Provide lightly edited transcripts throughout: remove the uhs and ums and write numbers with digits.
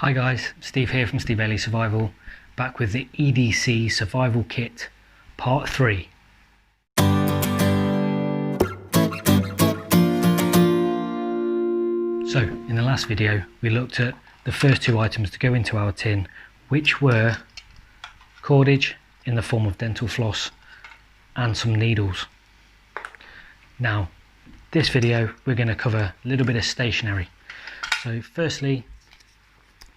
Hi guys, Steve here from Steve Bailey Survival, back with the EDC Survival Kit Part 3. So, in the last video we looked at the first two items to go into our tin, which were cordage in the form of dental floss and some needles. Now, this video we're going to cover a little bit of stationery. So firstly,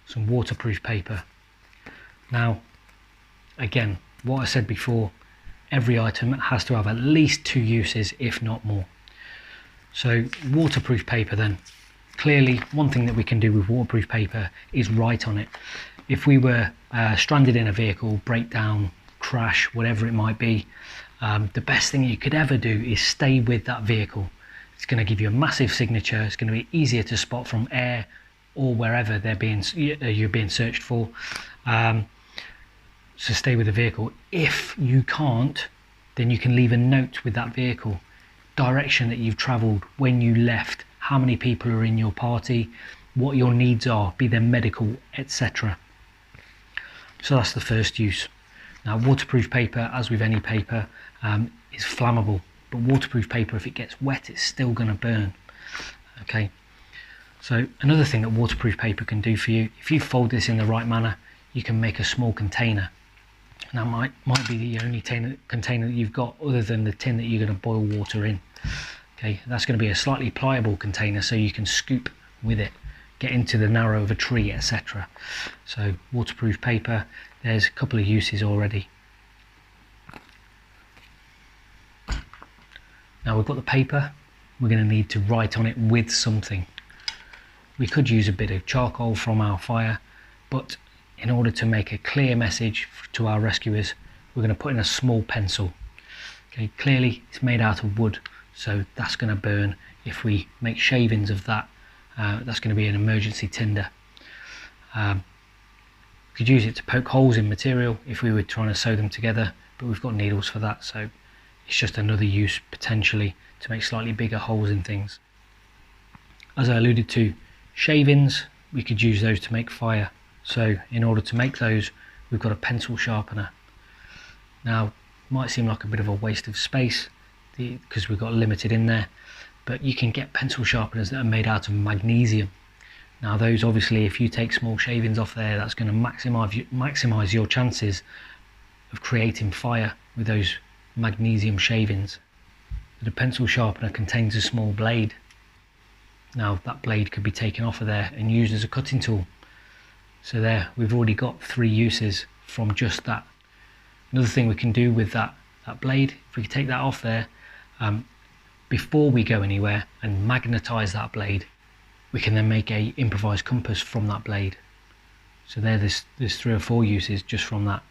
some waterproof paper. Now, again, what I said before, every item has to have at least two uses, if not more. So waterproof paper then. Clearly, one thing that we can do with waterproof paper is write on it. If we were stranded in a vehicle, breakdown, crash, whatever it might be, the best thing you could ever do is stay with that vehicle. It's going to give you a massive signature. It's going to be easier to spot from air or wherever you're being searched for. So stay with the vehicle. If you can't, then you can leave a note with that vehicle, direction that you've travelled, when you left, how many people are in your party, what your needs are, be they medical, etc. So that's the first use. Now, waterproof paper, as with any paper, is flammable, but waterproof paper, if it gets wet, it's still going to burn. Okay. So another thing that waterproof paper can do for you, if you fold this in the right manner, you can make a small container. Now might be the only container that you've got other than the tin that you're going to boil water in. Okay, that's going to be a slightly pliable container, so you can scoop with it, get into the narrow of a tree, etc. So waterproof paper, there's a couple of uses already. Now we've got the paper, we're going to need to write on it with something. We could use a bit of charcoal from our fire, but in order to make a clear message to our rescuers, we're going to put in a small pencil. Okay, clearly it's made out of wood, so that's going to burn. If we make shavings of that, that's going to be an emergency tinder. We could use it to poke holes in material if we were trying to sew them together, but we've got needles for that, so it's just another use potentially to make slightly bigger holes in things. As I alluded to, shavings, we could use those to make fire. So in order to make those, we've got a pencil sharpener. Now, might seem like a bit of a waste of space because we've got limited in there, but you can get pencil sharpeners that are made out of magnesium. Now those, obviously, if you take small shavings off there, that's going to maximize your chances of creating fire with those magnesium shavings. The pencil sharpener contains a small blade. Now that blade could be taken off of there and used as a cutting tool. So there, we've already got three uses from just that. Another thing we can do with that blade, if we could take that off there, before we go anywhere and magnetize that blade, we can then make a improvised compass from that blade. So there's three or four uses just from that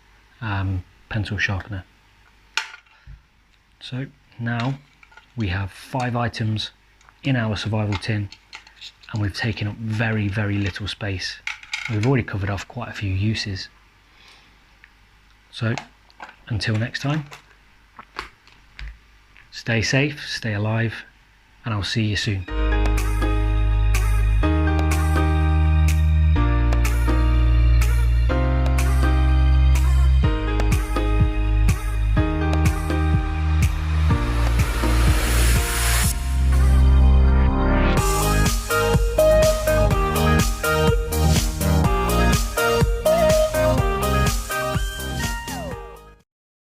pencil sharpener. So now we have 5 items in our survival tin, and we've taken up very, very little space. We've already covered off quite a few uses. So until next time, stay safe, stay alive, and I'll see you soon.